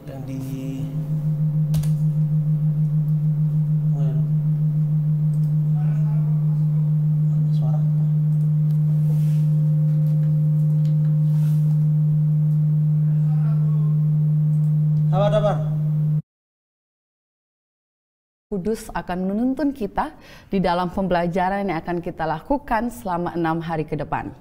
yang di suara sabar. Kudus akan menuntun kita di dalam pembelajaran yang akan kita lakukan selama 6 hari ke depan.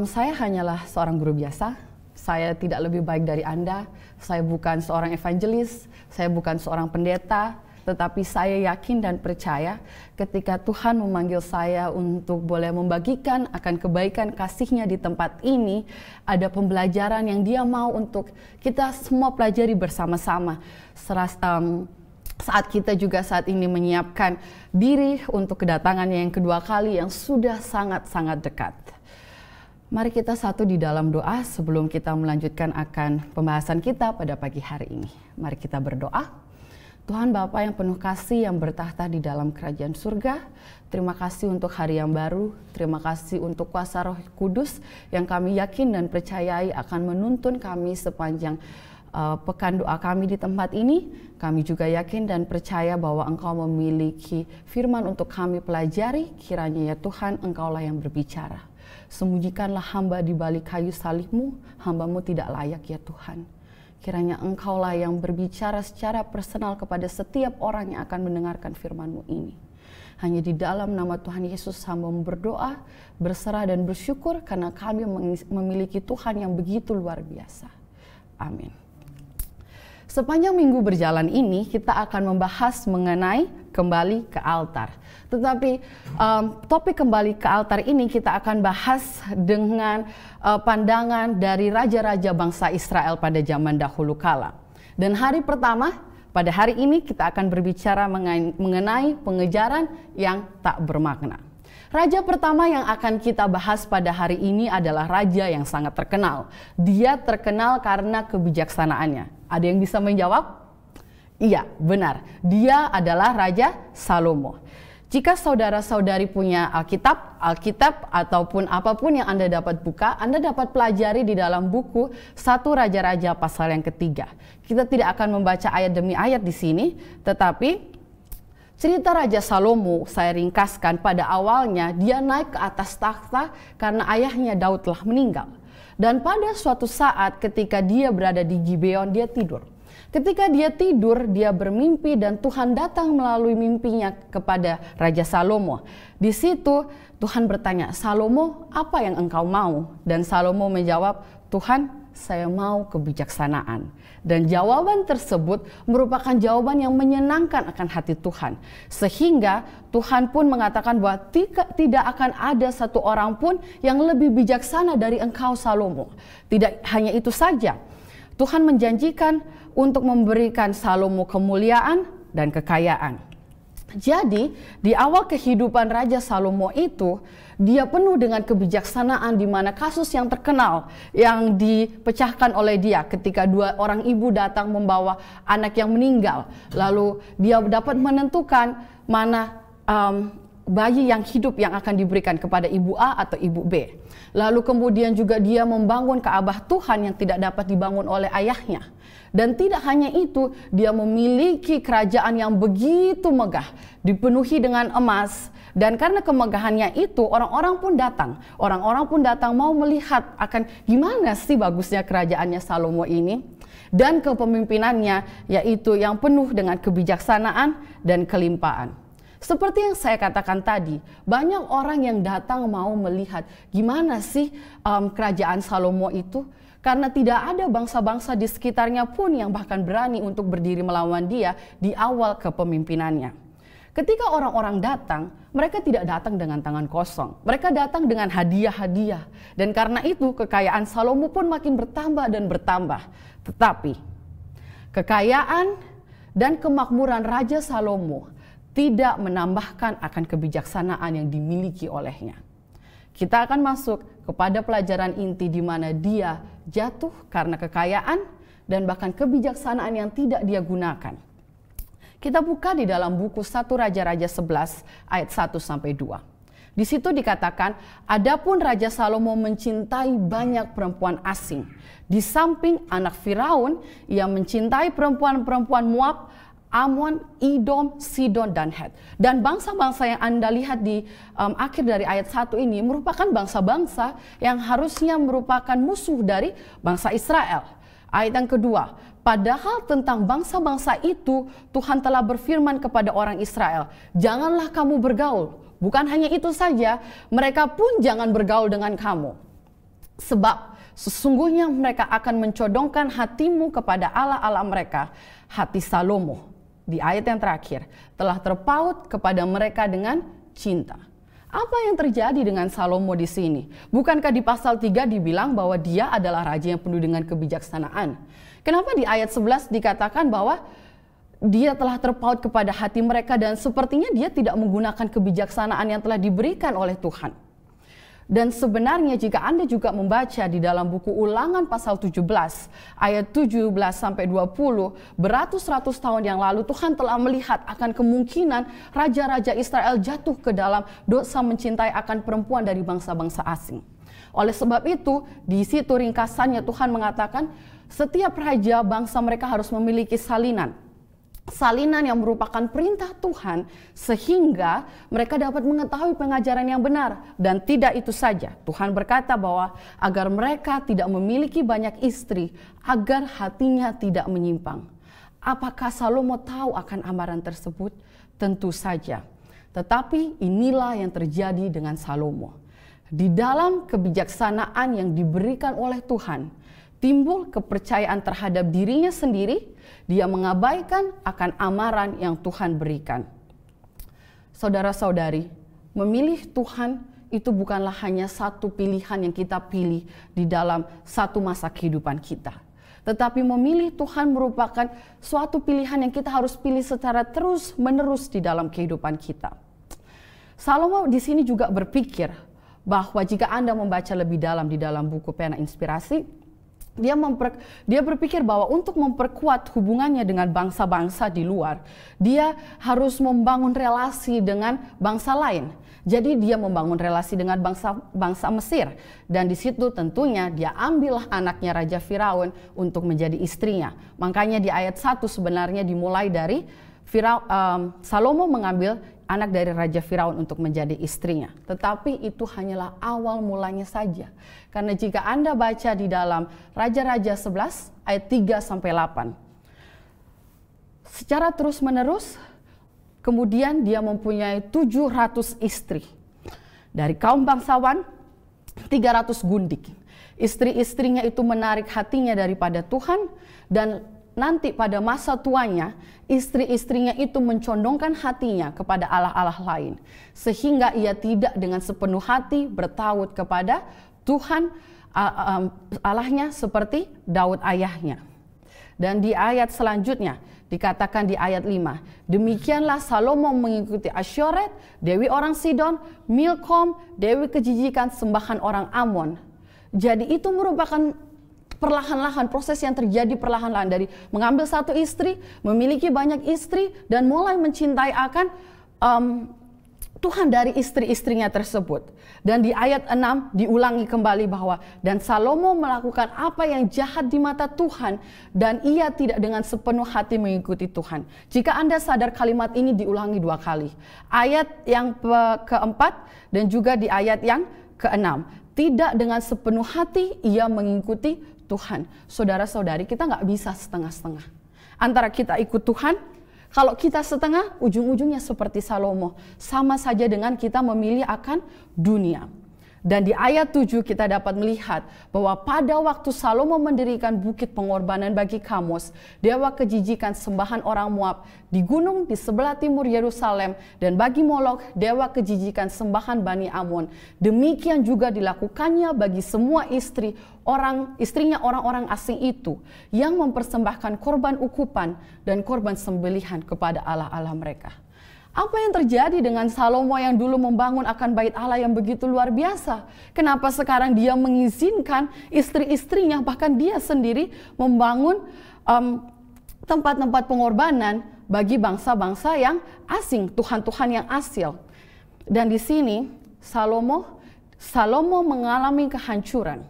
Saya hanyalah seorang guru biasa. Saya tidak lebih baik dari Anda. Saya bukan seorang evangelis. Saya bukan seorang pendeta. Tetapi saya yakin dan percaya ketika Tuhan memanggil saya untuk boleh membagikan akan kebaikan kasih-Nya di tempat ini, ada pembelajaran yang Dia mau untuk kita semua pelajari bersama-sama. Saat kita juga saat ini menyiapkan diri untuk kedatangannya yang kedua kali yang sudah sangat-sangat dekat. Mari kita satu di dalam doa sebelum kita melanjutkan akan pembahasan kita pada pagi hari ini. Mari kita berdoa. Tuhan Bapa yang penuh kasih yang bertahta di dalam kerajaan surga, terima kasih untuk hari yang baru, terima kasih untuk kuasa Roh Kudus yang kami yakin dan percayai akan menuntun kami sepanjang pekan doa kami di tempat ini. Kami juga yakin dan percaya bahwa Engkau memiliki firman untuk kami pelajari. Kiranya ya Tuhan, Engkaulah yang berbicara. Sembunyikanlah hamba di balik kayu salib-Mu, hamba-Mu tidak layak ya Tuhan. Kiranya Engkaulah yang berbicara secara personal kepada setiap orang yang akan mendengarkan firman-Mu ini. Hanya di dalam nama Tuhan Yesus hamba berdoa, berserah dan bersyukur karena kami memiliki Tuhan yang begitu luar biasa. Amin. Sepanjang minggu berjalan ini kita akan membahas mengenai kembali ke altar. Tetapi topik kembali ke altar ini kita akan bahas dengan pandangan dari raja-raja bangsa Israel pada zaman dahulu kala. Dan hari pertama, pada hari ini kita akan berbicara mengenai pengejaran yang tak bermakna. Raja pertama yang akan kita bahas pada hari ini adalah raja yang sangat terkenal. Dia terkenal karena kebijaksanaannya. Ada yang bisa menjawab? Iya, benar. Dia adalah Raja Salomo. Jika saudara-saudari punya Alkitab ataupun apapun yang Anda dapat buka, Anda dapat pelajari di dalam buku 1 Raja-Raja pasal yang ketiga. Kita tidak akan membaca ayat demi ayat di sini, tetapi cerita Raja Salomo saya ringkaskan pada awalnya dia naik ke atas takhta karena ayahnya Daud telah meninggal. Dan pada suatu saat ketika dia berada di Gibeon, dia tidur. Ketika dia tidur, dia bermimpi dan Tuhan datang melalui mimpinya kepada Raja Salomo. Di situ Tuhan bertanya, "Salomo, apa yang engkau mau?" Dan Salomo menjawab, "Tuhan, saya mau kebijaksanaan." Dan jawaban tersebut merupakan jawaban yang menyenangkan akan hati Tuhan. Sehingga Tuhan pun mengatakan bahwa tidak akan ada satu orang pun yang lebih bijaksana dari engkau Salomo. Tidak hanya itu saja, Tuhan menjanjikan untuk memberikan Salomo kemuliaan dan kekayaan. Jadi di awal kehidupan Raja Salomo itu, dia penuh dengan kebijaksanaan di mana kasus yang terkenal yang dipecahkan oleh dia ketika 2 orang ibu datang membawa anak yang meninggal. Lalu dia dapat menentukan mana bayi yang hidup yang akan diberikan kepada ibu A atau ibu B. Lalu kemudian juga dia membangun Ka'bah Tuhan yang tidak dapat dibangun oleh ayahnya. Dan tidak hanya itu, dia memiliki kerajaan yang begitu megah, dipenuhi dengan emas. Dan karena kemegahannya itu, orang-orang pun datang. Orang-orang pun datang mau melihat akan gimana sih bagusnya kerajaannya Salomo ini. Dan kepemimpinannya, yaitu yang penuh dengan kebijaksanaan dan kelimpahan. Seperti yang saya katakan tadi, banyak orang yang datang mau melihat gimana sih kerajaan Salomo itu. Karena tidak ada bangsa-bangsa di sekitarnya pun yang bahkan berani untuk berdiri melawan dia di awal kepemimpinannya. Ketika orang-orang datang, mereka tidak datang dengan tangan kosong. Mereka datang dengan hadiah-hadiah. Dan karena itu kekayaan Salomo pun makin bertambah dan bertambah. Tetapi kekayaan dan kemakmuran Raja Salomo tidak menambahkan akan kebijaksanaan yang dimiliki olehnya. Kita akan masuk kepada pelajaran inti di mana dia jatuh karena kekayaan dan bahkan kebijaksanaan yang tidak dia gunakan. Kita buka di dalam buku 1 Raja-Raja 11 ayat 1-2. Di situ dikatakan, adapun Raja Salomo mencintai banyak perempuan asing. Di samping anak Firaun, ia mencintai perempuan-perempuan Moab, Amon, Edom, Sidon, dan Het. Dan bangsa-bangsa yang Anda lihat di akhir dari ayat 1 ini merupakan bangsa-bangsa yang harusnya merupakan musuh dari bangsa Israel. Ayat yang kedua, padahal tentang bangsa-bangsa itu Tuhan telah berfirman kepada orang Israel, janganlah kamu bergaul. Bukan hanya itu saja, mereka pun jangan bergaul dengan kamu. Sebab sesungguhnya mereka akan mencodongkan hatimu kepada Allah-Allah mereka. Hati Salomo, di ayat yang terakhir, telah terpaut kepada mereka dengan cinta. Apa yang terjadi dengan Salomo di sini? Bukankah di pasal 3 dibilang bahwa dia adalah raja yang penuh dengan kebijaksanaan? Kenapa di ayat 11 dikatakan bahwa dia telah terpaut kepada hati mereka dan sepertinya dia tidak menggunakan kebijaksanaan yang telah diberikan oleh Tuhan? Dan sebenarnya jika Anda juga membaca di dalam buku Ulangan pasal 17 ayat 17 sampai 20, beratus-ratus tahun yang lalu Tuhan telah melihat akan kemungkinan raja-raja Israel jatuh ke dalam dosa mencintai akan perempuan dari bangsa-bangsa asing. Oleh sebab itu, di situ ringkasannya Tuhan mengatakan setiap raja bangsa mereka harus memiliki salinan yang merupakan perintah Tuhan sehingga mereka dapat mengetahui pengajaran yang benar. Dan tidak itu saja, Tuhan berkata bahwa agar mereka tidak memiliki banyak istri, agar hatinya tidak menyimpang. Apakah Salomo tahu akan amaran tersebut? Tentu saja. Tetapi inilah yang terjadi dengan Salomo. Di dalam kebijaksanaan yang diberikan oleh Tuhan, timbul kepercayaan terhadap dirinya sendiri. Dia mengabaikan akan amaran yang Tuhan berikan. Saudara-saudari, memilih Tuhan itu bukanlah hanya satu pilihan yang kita pilih di dalam satu masa kehidupan kita. Tetapi memilih Tuhan merupakan suatu pilihan yang kita harus pilih secara terus-menerus di dalam kehidupan kita. Salomo di sini juga berpikir bahwa jika Anda membaca lebih dalam di dalam buku Pena Inspirasi, dia berpikir bahwa untuk memperkuat hubungannya dengan bangsa-bangsa di luar, dia harus membangun relasi dengan bangsa lain. Jadi dia membangun relasi dengan bangsa Mesir. Dan di situ tentunya dia ambillah anaknya Raja Firaun untuk menjadi istrinya. Makanya di ayat 1 sebenarnya dimulai dari Salomo mengambil anak dari Raja Firaun untuk menjadi istrinya. Tetapi itu hanyalah awal mulanya saja. Karena jika Anda baca di dalam Raja-Raja 11 ayat 3-8. Secara terus-menerus, kemudian dia mempunyai 700 istri. Dari kaum bangsawan, 300 gundik. Istri-istrinya itu menarik hatinya daripada Tuhan, dan nanti pada masa tuanya, istri-istrinya itu mencondongkan hatinya kepada allah-allah lain. Sehingga ia tidak dengan sepenuh hati bertaut kepada Tuhan Allahnya seperti Daud ayahnya. Dan di ayat selanjutnya dikatakan di ayat 5, demikianlah Salomo mengikuti Asyoret, dewi orang Sidon, Milkom, dewi kejijikan sembahan orang Amon. Jadi itu merupakan perlahan-lahan, proses yang terjadi perlahan-lahan dari mengambil satu istri, memiliki banyak istri, dan mulai mencintai akan Tuhan dari istri-istrinya tersebut. Dan di ayat 6 diulangi kembali bahwa dan Salomo melakukan apa yang jahat di mata Tuhan dan ia tidak dengan sepenuh hati mengikuti Tuhan. Jika Anda sadar kalimat ini diulangi 2 kali. Ayat yang keempat dan juga di ayat yang keenam. Tidak dengan sepenuh hati ia mengikuti Tuhan. Saudara-saudari, kita nggak bisa setengah-setengah. Antara kita ikut Tuhan, kalau kita setengah, ujung-ujungnya seperti Salomo. Sama saja dengan kita memilih akan dunia. Dan di ayat 7 kita dapat melihat bahwa pada waktu Salomo mendirikan bukit pengorbanan bagi Kamos, dewa kejijikan sembahan orang Moab, di gunung di sebelah timur Yerusalem, dan bagi Molok, dewa kejijikan sembahan Bani Amon. Demikian juga dilakukannya bagi semua istrinya orang-orang asing itu yang mempersembahkan korban ukupan dan korban sembelihan kepada allah-allah mereka. Apa yang terjadi dengan Salomo yang dulu membangun akan bait Allah yang begitu luar biasa? Kenapa sekarang dia mengizinkan istri-istrinya, bahkan dia sendiri membangun tempat-tempat pengorbanan bagi bangsa-bangsa yang asing, Tuhan-Tuhan yang asil? Dan di sini Salomo mengalami kehancuran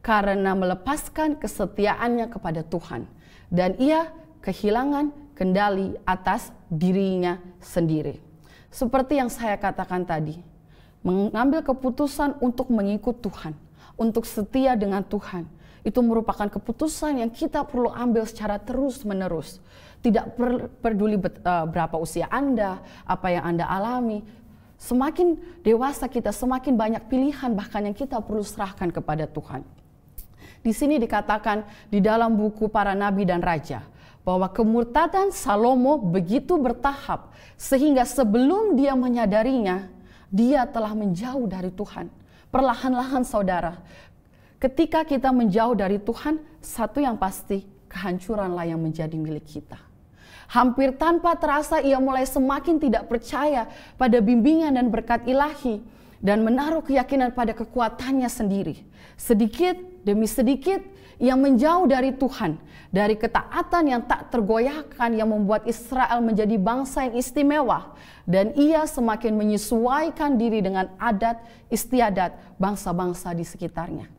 karena melepaskan kesetiaannya kepada Tuhan, dan ia kehilangan kendali atas dirinya sendiri. Seperti yang saya katakan tadi, mengambil keputusan untuk mengikut Tuhan, untuk setia dengan Tuhan, itu merupakan keputusan yang kita perlu ambil secara terus-menerus. Tidak peduli berapa usia Anda, apa yang Anda alami. Semakin dewasa kita, semakin banyak pilihan bahkan yang kita perlu serahkan kepada Tuhan. Di sini dikatakan di dalam buku Para Nabi dan Raja bahwa kemurtadan Salomo begitu bertahap sehingga sebelum dia menyadarinya, dia telah menjauh dari Tuhan. Perlahan-lahan saudara, ketika kita menjauh dari Tuhan, satu yang pasti, kehancuranlah yang menjadi milik kita. Hampir tanpa terasa ia mulai semakin tidak percaya pada bimbingan dan berkat ilahi dan menaruh keyakinan pada kekuatannya sendiri. Sedikit demi sedikit ia menjauh dari Tuhan, dari ketaatan yang tak tergoyahkan yang membuat Israel menjadi bangsa yang istimewa, dan ia semakin menyesuaikan diri dengan adat istiadat bangsa-bangsa di sekitarnya.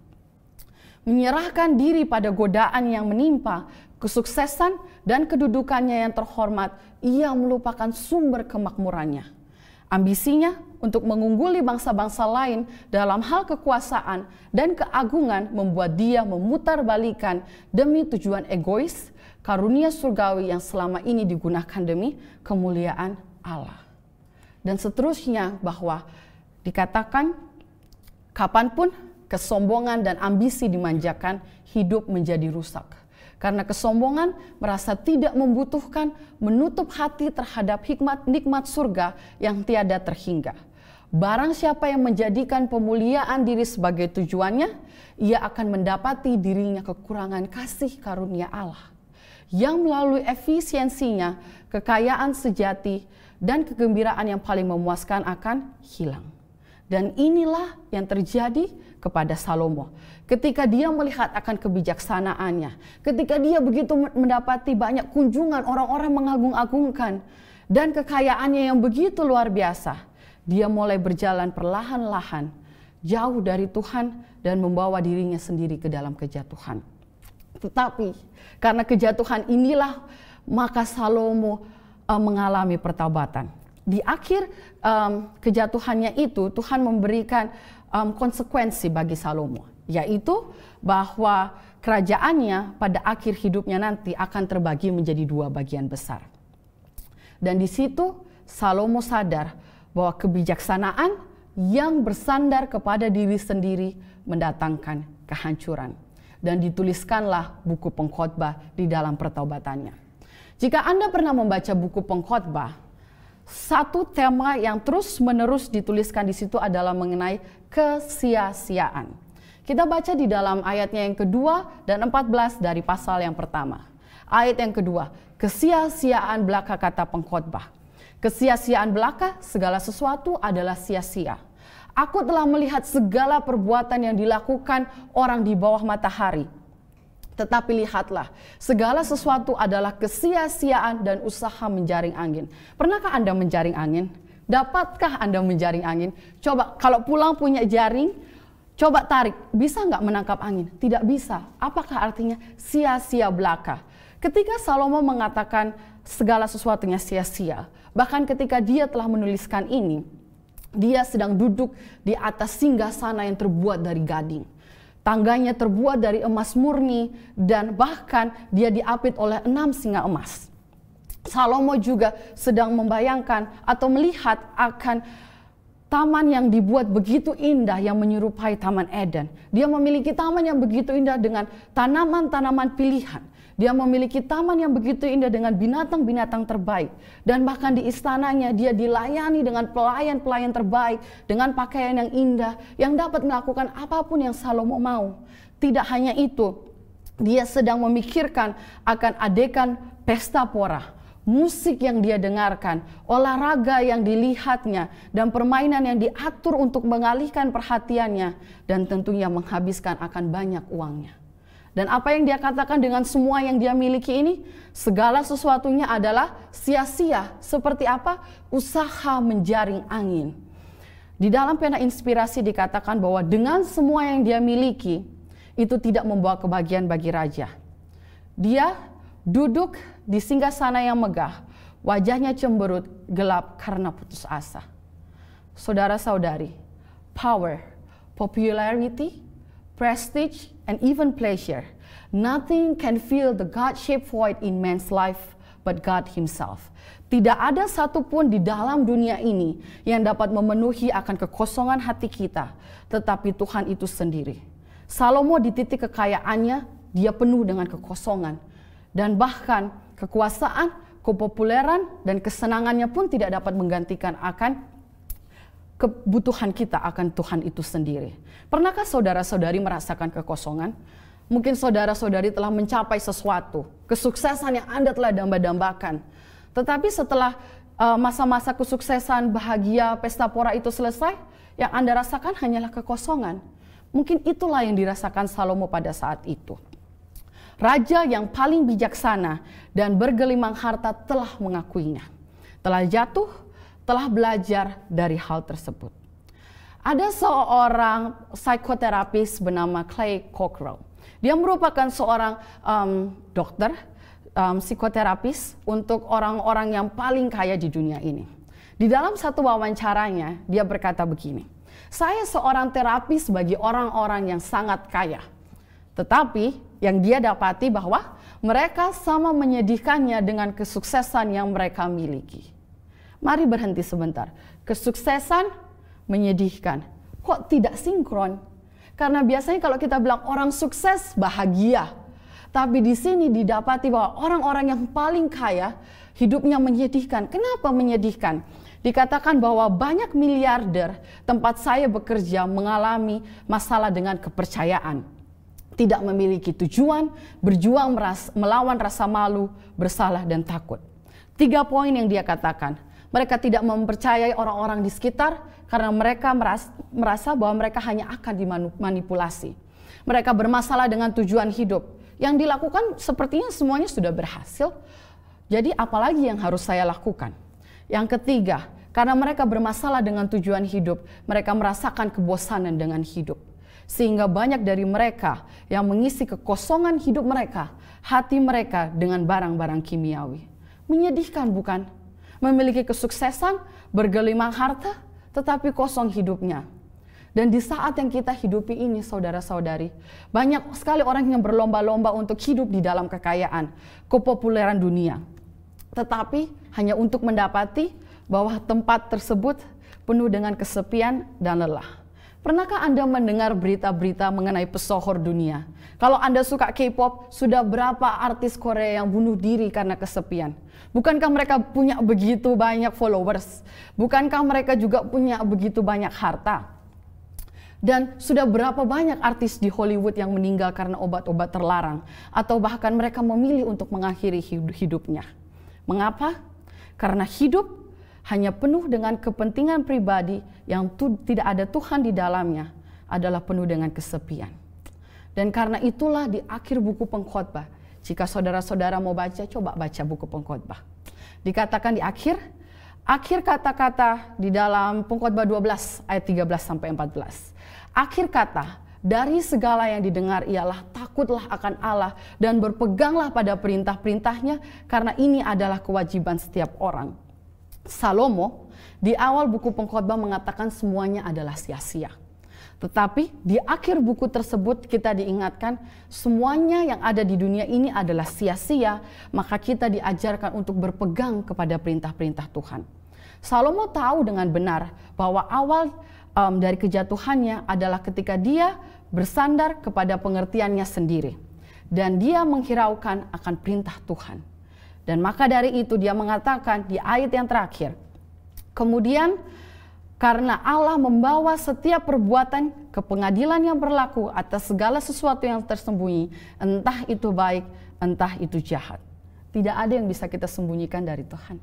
Menyerahkan diri pada godaan yang menimpa, kesuksesan dan kedudukannya yang terhormat, ia melupakan sumber kemakmurannya. Ambisinya untuk mengungguli bangsa-bangsa lain dalam hal kekuasaan dan keagungan membuat dia memutarbalikkan demi tujuan egois, karunia surgawi yang selama ini digunakan demi kemuliaan Allah. Dan seterusnya bahwa dikatakan kapanpun kesombongan dan ambisi dimanjakan, hidup menjadi rusak. Karena kesombongan merasa tidak membutuhkan, menutup hati terhadap nikmat surga yang tiada terhingga. Barang siapa yang menjadikan pemuliaan diri sebagai tujuannya, ia akan mendapati dirinya kekurangan kasih karunia Allah, yang melalui efisiensinya, kekayaan sejati, dan kegembiraan yang paling memuaskan akan hilang. Dan inilah yang terjadi kepada Salomo. Ketika dia melihat akan kebijaksanaannya, ketika dia begitu mendapati banyak kunjungan orang-orang mengagung-agungkan, dan kekayaannya yang begitu luar biasa, dia mulai berjalan perlahan-lahan jauh dari Tuhan dan membawa dirinya sendiri ke dalam kejatuhan. Tetapi karena kejatuhan inilah maka Salomo mengalami pertobatan. Di akhir kejatuhannya itu Tuhan memberikan konsekuensi bagi Salomo, yaitu bahwa kerajaannya pada akhir hidupnya nanti akan terbagi menjadi 2 bagian besar. Dan di situ Salomo sadar bahwa kebijaksanaan yang bersandar kepada diri sendiri mendatangkan kehancuran. Dan dituliskanlah buku Pengkhotbah di dalam pertaubatannya. Jika Anda pernah membaca buku Pengkhotbah, satu tema yang terus-menerus dituliskan di situ adalah mengenai kesia-siaan. Kita baca di dalam ayatnya yang kedua dan 14 dari pasal yang pertama. Ayat yang kedua, kesia-siaan belaka kata pengkhotbah. Kesia-siaan belaka, segala sesuatu adalah sia-sia. Aku telah melihat segala perbuatan yang dilakukan orang di bawah matahari. Tetapi lihatlah, segala sesuatu adalah kesia-siaan dan usaha menjaring angin. Pernahkah Anda menjaring angin? Dapatkah Anda menjaring angin? Coba kalau pulang punya jaring, coba tarik. Bisa nggak menangkap angin? Tidak bisa. Apakah artinya sia-sia belaka? Ketika Salomo mengatakan segala sesuatunya sia-sia, bahkan ketika dia telah menuliskan ini, dia sedang duduk di atas singgasana yang terbuat dari gading. Tangganya terbuat dari emas murni dan bahkan dia diapit oleh 6 singa emas. Salomo juga sedang membayangkan atau melihat akan taman yang dibuat begitu indah yang menyerupai Taman Eden. Dia memiliki taman yang begitu indah dengan tanaman-tanaman pilihan. Dia memiliki taman yang begitu indah dengan binatang-binatang terbaik. Dan bahkan di istananya dia dilayani dengan pelayan-pelayan terbaik, dengan pakaian yang indah, yang dapat melakukan apapun yang Salomo mau. Tidak hanya itu, dia sedang memikirkan akan adegan pesta pora, musik yang dia dengarkan, olahraga yang dilihatnya, dan permainan yang diatur untuk mengalihkan perhatiannya, dan tentunya menghabiskan akan banyak uangnya. Dan apa yang dia katakan dengan semua yang dia miliki ini, segala sesuatunya adalah sia-sia. Seperti apa? Usaha menjaring angin. Di dalam pena inspirasi dikatakan bahwa dengan semua yang dia miliki, itu tidak membawa kebahagiaan bagi raja. Dia duduk di singgasana yang megah, wajahnya cemberut, gelap karena putus asa. Saudara-saudari, power, popularity, prestige, and even pleasure, nothing can fill the God-shaped void in man's life but God himself. Tidak ada satupun di dalam dunia ini yang dapat memenuhi akan kekosongan hati kita, tetapi Tuhan itu sendiri. Salomo di titik kekayaannya, dia penuh dengan kekosongan. Dan bahkan kekuasaan, kepopuleran, dan kesenangannya pun tidak dapat menggantikan akan kebutuhan kita akan Tuhan itu sendiri. Pernahkah saudara-saudari merasakan kekosongan? Mungkin saudara-saudari telah mencapai sesuatu, kesuksesan yang Anda telah damba-dambakan. Tetapi setelah masa-masa kesuksesan, bahagia, pesta pora itu selesai, yang Anda rasakan hanyalah kekosongan. Mungkin itulah yang dirasakan Salomo pada saat itu. Raja yang paling bijaksana dan bergelimang harta telah mengakuinya. Telah jatuh, telah belajar dari hal tersebut. Ada seorang psikoterapis bernama Clay Cockrell. Dia merupakan seorang dokter, psikoterapis untuk orang-orang yang paling kaya di dunia ini. Di dalam satu wawancaranya, dia berkata begini, "Saya seorang terapis bagi orang-orang yang sangat kaya. Tetapi yang dia dapati bahwa mereka sama menyedihkannya dengan kesuksesan yang mereka miliki." Mari berhenti sebentar. Kesuksesan menyedihkan. Kok tidak sinkron? Karena biasanya kalau kita bilang orang sukses bahagia. Tapi di sini didapati bahwa orang-orang yang paling kaya hidupnya menyedihkan. Kenapa menyedihkan? Dikatakan bahwa banyak miliarder tempat saya bekerja mengalami masalah dengan kepercayaan. Tidak memiliki tujuan, berjuang melawan rasa malu, bersalah dan takut. 3 poin yang dia katakan. Mereka tidak mempercayai orang-orang di sekitar karena mereka merasa bahwa mereka hanya akan dimanipulasi. Mereka bermasalah dengan tujuan hidup. Yang dilakukan sepertinya semuanya sudah berhasil. Jadi apalagi yang harus saya lakukan? Yang ketiga, karena mereka bermasalah dengan tujuan hidup, mereka merasakan kebosanan dengan hidup. Sehingga banyak dari mereka yang mengisi kekosongan hidup mereka, hati mereka dengan barang-barang kimiawi. Menyedihkan bukan? Memiliki kesuksesan, bergelimang harta, tetapi kosong hidupnya. Dan di saat yang kita hidupi ini, saudara-saudari, banyak sekali orang yang berlomba-lomba untuk hidup di dalam kekayaan, kepopuleran dunia. Tetapi hanya untuk mendapati bahwa tempat tersebut penuh dengan kesepian dan lelah. Pernahkah Anda mendengar berita-berita mengenai pesohor dunia? Kalau Anda suka K-pop, sudah berapa artis Korea yang bunuh diri karena kesepian? Bukankah mereka punya begitu banyak followers? Bukankah mereka juga punya begitu banyak harta? Dan sudah berapa banyak artis di Hollywood yang meninggal karena obat-obat terlarang, atau bahkan mereka memilih untuk mengakhiri hidupnya. Mengapa? Karena hidup hanya penuh dengan kepentingan pribadi yang tidak ada Tuhan di dalamnya, adalah penuh dengan kesepian. Dan karena itulah di akhir buku Pengkhotbah, jika saudara-saudara mau baca, coba baca buku Pengkhotbah. Dikatakan di akhir kata-kata di dalam Pengkhotbah 12 ayat 13-14. Akhir kata dari segala yang didengar ialah takutlah akan Allah dan berpeganglah pada perintah-perintahnya, karena ini adalah kewajiban setiap orang. Salomo di awal buku Pengkhotbah mengatakan semuanya adalah sia-sia. Tetapi di akhir buku tersebut kita diingatkan semuanya yang ada di dunia ini adalah sia-sia, maka kita diajarkan untuk berpegang kepada perintah-perintah Tuhan. Salomo tahu dengan benar bahwa awal dari kejatuhannya adalah ketika dia bersandar kepada pengertiannya sendiri. Dan dia menghiraukan akan perintah Tuhan. Dan maka dari itu dia mengatakan di ayat yang terakhir, kemudian karena Allah membawa setiap perbuatan ke pengadilan yang berlaku atas segala sesuatu yang tersembunyi, entah itu baik, entah itu jahat. Tidak ada yang bisa kita sembunyikan dari Tuhan.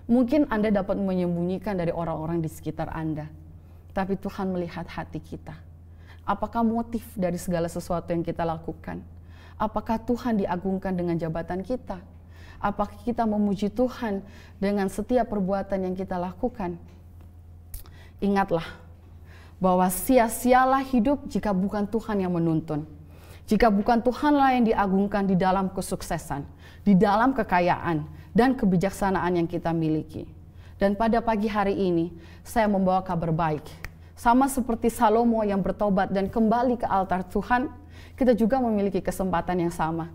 Mungkin Anda dapat menyembunyikan dari orang-orang di sekitar Anda, tapi Tuhan melihat hati kita. Apakah motif dari segala sesuatu yang kita lakukan? Apakah Tuhan diagungkan dengan jabatan kita? Apakah kita memuji Tuhan dengan setiap perbuatan yang kita lakukan? Ingatlah bahwa sia-sialah hidup jika bukan Tuhan yang menuntun. Jika bukan Tuhanlah yang diagungkan di dalam kesuksesan, di dalam kekayaan, dan kebijaksanaan yang kita miliki. Dan pada pagi hari ini, saya membawa kabar baik. Sama seperti Salomo yang bertobat dan kembali ke altar Tuhan, kita juga memiliki kesempatan yang sama.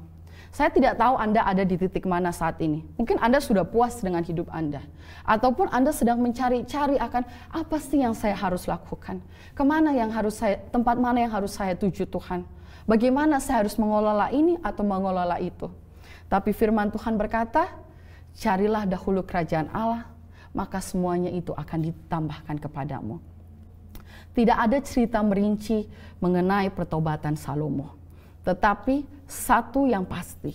Saya tidak tahu Anda ada di titik mana saat ini. Mungkin Anda sudah puas dengan hidup Anda. Ataupun Anda sedang mencari-cari akan apa sih yang saya harus lakukan. Tempat mana yang harus saya tuju Tuhan. Bagaimana saya harus mengelola ini atau mengelola itu. Tapi firman Tuhan berkata, carilah dahulu kerajaan Allah, maka semuanya itu akan ditambahkan kepadamu. Tidak ada cerita merinci mengenai pertobatan Salomo. Tetapi satu yang pasti,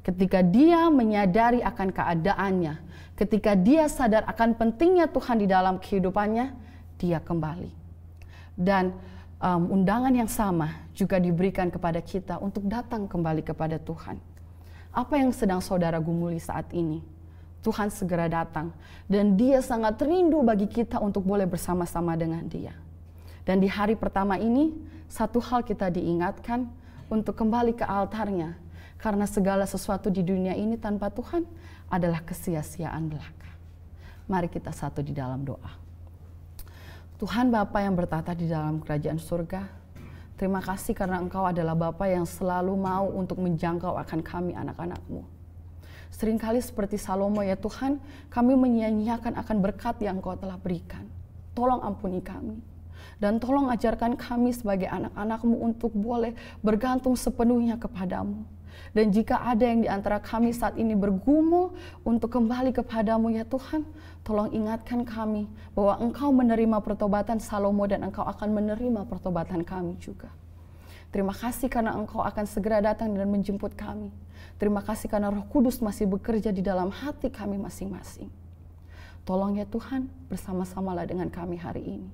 ketika dia menyadari akan keadaannya, ketika dia sadar akan pentingnya Tuhan di dalam kehidupannya, dia kembali. Dan undangan yang sama juga diberikan kepada kita untuk datang kembali kepada Tuhan. Apa yang sedang saudara gumuli saat ini? Tuhan segera datang dan dia sangat rindu bagi kita untuk boleh bersama-sama dengan dia. Dan di hari pertama ini, satu hal kita diingatkan untuk kembali ke altarnya. Karena segala sesuatu di dunia ini tanpa Tuhan adalah kesia-siaan belaka. Mari kita satu di dalam doa. Tuhan Bapa yang bertata di dalam kerajaan surga, terima kasih karena Engkau adalah Bapa yang selalu mau untuk menjangkau akan kami anak-anak-Mu. Seringkali seperti Salomo ya Tuhan, kami menyia-nyiakan akan berkat yang Engkau telah berikan. Tolong ampuni kami. Dan tolong ajarkan kami sebagai anak-anak-Mu untuk boleh bergantung sepenuhnya kepadamu. Dan jika ada yang di antara kami saat ini bergumul untuk kembali kepadamu ya Tuhan, tolong ingatkan kami bahwa Engkau menerima pertobatan Salomo dan Engkau akan menerima pertobatan kami juga. Terima kasih karena Engkau akan segera datang dan menjemput kami. Terima kasih karena Roh Kudus masih bekerja di dalam hati kami masing-masing. Tolong ya Tuhan, bersama-samalah dengan kami hari ini.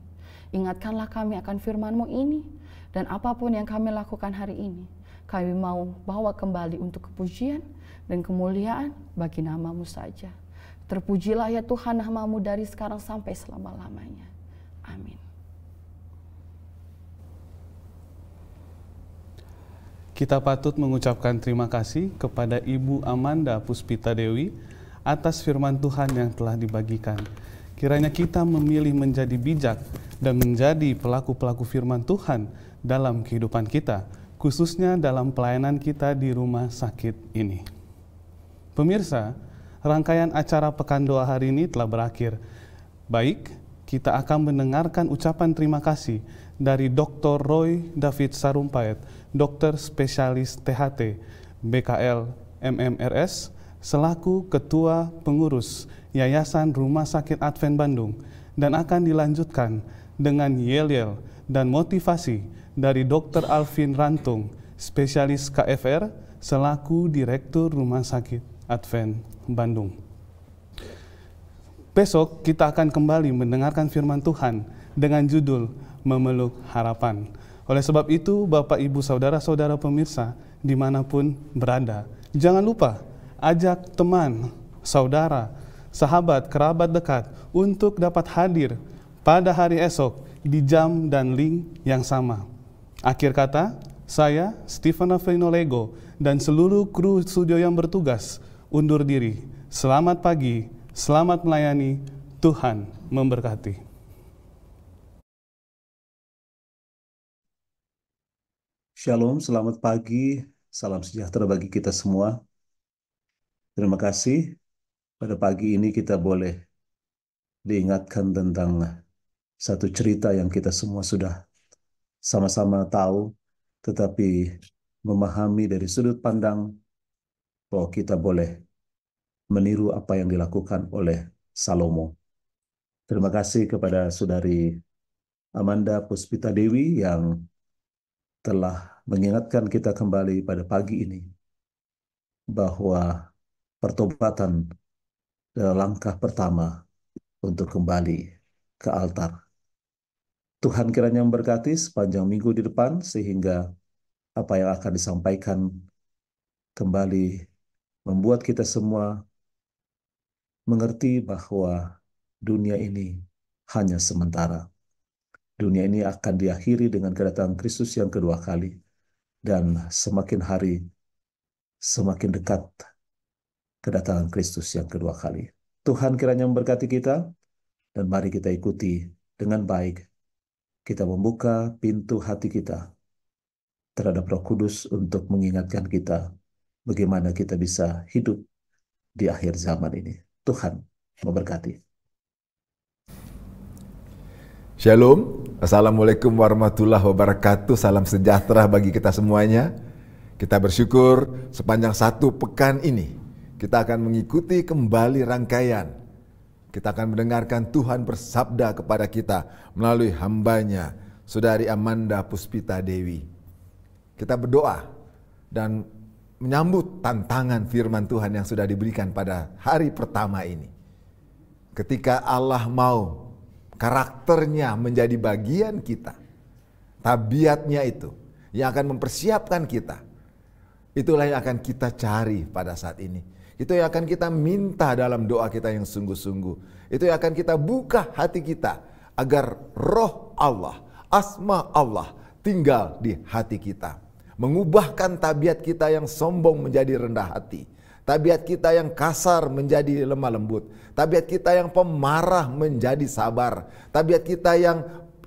Ingatkanlah kami akan firman-Mu ini, dan apapun yang kami lakukan hari ini, kami mau bawa kembali untuk kepujian dan kemuliaan bagi nama-Mu saja. Terpujilah ya Tuhan nama-Mu dari sekarang sampai selama-lamanya. Amin. Kita patut mengucapkan terima kasih kepada Ibu Amanda Puspita Dewi atas firman Tuhan yang telah dibagikan. Kiranya kita memilih menjadi bijak dan menjadi pelaku-pelaku firman Tuhan dalam kehidupan kita, khususnya dalam pelayanan kita di rumah sakit ini. Pemirsa, rangkaian acara Pekan Doa hari ini telah berakhir. Baik, kita akan mendengarkan ucapan terima kasih dari Dr. Roy David Sarumpait, dokter spesialis THT, BKL MMRS, selaku Ketua Pengurus Yayasan Rumah Sakit Advent Bandung, dan akan dilanjutkan dengan yel-yel dan motivasi dari Dr. Alvin Rantung, spesialis KFR, selaku Direktur Rumah Sakit Advent Bandung. Besok kita akan kembali mendengarkan firman Tuhan dengan judul Memeluk Harapan. Oleh sebab itu, Bapak, Ibu, Saudara-saudara pemirsa, dimanapun berada, jangan lupa ajak teman, saudara, sahabat, kerabat dekat untuk dapat hadir pada hari esok di jam dan link yang sama. Akhir kata, saya, Stephen Afrino Lego, dan seluruh kru studio yang bertugas undur diri. Selamat pagi, selamat melayani, Tuhan memberkati. Shalom, selamat pagi, salam sejahtera bagi kita semua. Terima kasih, pada pagi ini kita boleh diingatkan tentang satu cerita yang kita semua sudah sama-sama tahu, tetapi memahami dari sudut pandang bahwa kita boleh meniru apa yang dilakukan oleh Salomo. Terima kasih kepada Saudari Amanda Puspita Dewi yang telah mengingatkan kita kembali pada pagi ini bahwa pertobatan adalah langkah pertama untuk kembali ke altar. Tuhan kiranya memberkati sepanjang minggu di depan sehingga apa yang akan disampaikan kembali membuat kita semua mengerti bahwa dunia ini hanya sementara. dunia ini akan diakhiri dengan kedatangan Kristus yang kedua kali. Dan semakin hari, semakin dekat kedatangan Kristus yang kedua kali. Tuhan kiranya memberkati kita, dan mari kita ikuti dengan baik. Kita membuka pintu hati kita terhadap Roh Kudus untuk mengingatkan kita bagaimana kita bisa hidup di akhir zaman ini. Tuhan memberkati. Shalom, Assalamualaikum warahmatullahi wabarakatuh. Salam sejahtera bagi kita semuanya. Kita bersyukur sepanjang satu pekan ini kita akan mengikuti kembali rangkaian. Kita akan mendengarkan Tuhan bersabda kepada kita melalui hambanya, Saudari Amanda Puspita Dewi. Kita berdoa dan menyambut tantangan firman Tuhan yang sudah diberikan pada hari pertama ini. Ketika Allah mau karakternya menjadi bagian kita, tabiatnya itu yang akan mempersiapkan kita, itulah yang akan kita cari pada saat ini. Itu yang akan kita minta dalam doa kita yang sungguh-sungguh. Itu yang akan kita buka hati kita agar roh Allah, asma Allah tinggal di hati kita, mengubahkan tabiat kita yang sombong menjadi rendah hati, tabiat kita yang kasar menjadi lemah lembut, tabiat kita yang pemarah menjadi sabar, tabiat kita yang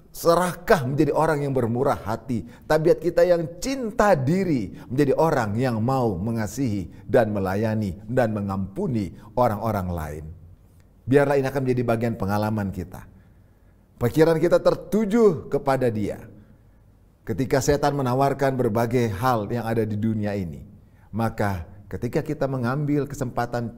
serakah menjadi orang yang bermurah hati, tabiat kita yang cinta diri menjadi orang yang mau mengasihi dan melayani dan mengampuni orang-orang lain. Biarlah ini akan menjadi bagian pengalaman kita. Pikiran kita tertuju kepada Dia. Ketika setan menawarkan berbagai hal yang ada di dunia ini, maka ketika kita mengambil kesempatan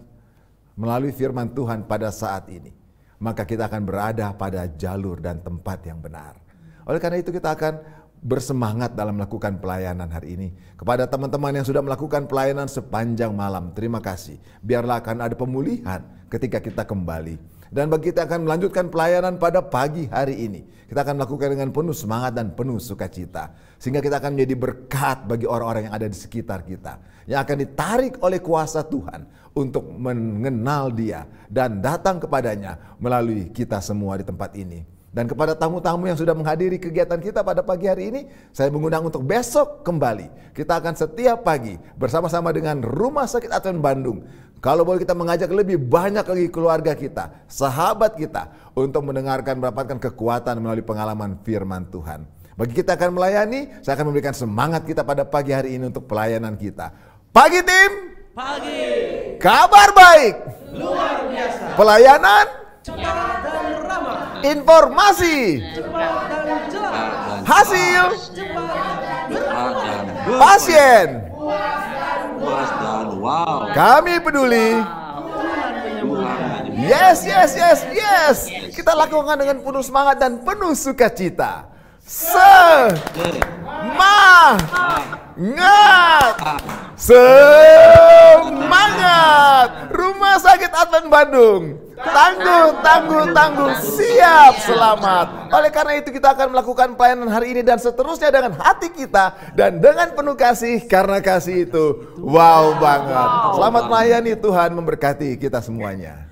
melalui firman Tuhan pada saat ini, maka kita akan berada pada jalur dan tempat yang benar. Oleh karena itu kita akan bersemangat dalam melakukan pelayanan hari ini. Kepada teman-teman yang sudah melakukan pelayanan sepanjang malam, terima kasih. Biarlah akan ada pemulihan ketika kita kembali. Dan bagi kita akan melanjutkan pelayanan pada pagi hari ini, kita akan melakukan dengan penuh semangat dan penuh sukacita. Sehingga kita akan menjadi berkat bagi orang-orang yang ada di sekitar kita, yang akan ditarik oleh kuasa Tuhan untuk mengenal Dia dan datang kepadanya melalui kita semua di tempat ini. Dan kepada tamu-tamu yang sudah menghadiri kegiatan kita pada pagi hari ini, saya mengundang untuk besok kembali. Kita akan setiap pagi bersama-sama dengan Rumah Sakit Advent Bandung. Kalau boleh kita mengajak lebih banyak lagi keluarga kita, sahabat kita, untuk mendengarkan, mendapatkan kekuatan melalui pengalaman firman Tuhan. Bagi kita akan melayani, saya akan memberikan semangat kita pada pagi hari ini untuk pelayanan kita. Pagi tim! Pagi. Kabar baik! Luar biasa. Pelayanan! Cepat dan ramah. Informasi! Cepat dan jelas. Hasil! Cepat dan Pasien! puas dan wow. Kami peduli. Yes, yes, yes, yes. Kita lakukan dengan penuh semangat dan penuh sukacita. Semangat. Rumah Sakit Advent Bandung. Tangguh, siap, selamat. Oleh karena itu kita akan melakukan pelayanan hari ini dan seterusnya dengan hati kita dan dengan penuh kasih, karena kasih itu wow banget. Selamat melayani, Tuhan memberkati kita semuanya.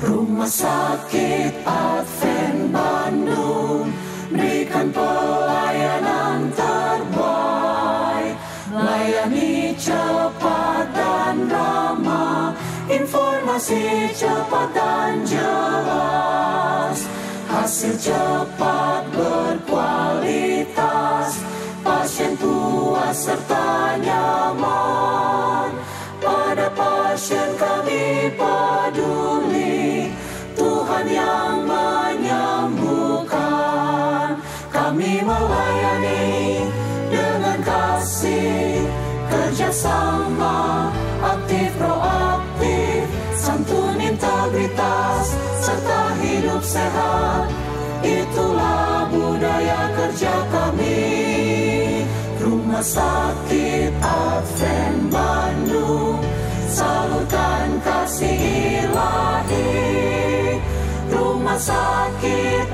Rumah Sakit Advent Bandung berikan pelayanan terbaik, melayani cepat dan ramah, informasi cepat dan jelas, hasil cepat berkualitas, pasien puas serta nyaman. Pada pasien kami peduli, Tuhan yang menyembuhkan. Kami melayani dengan kasih, kerjasama, aktif proaktif, santun integritas, serta hidup sehat. Itulah budaya kerja kami. Rumah Sakit Advent Bandung, salurkan kasih ilahi. Rumah Sakit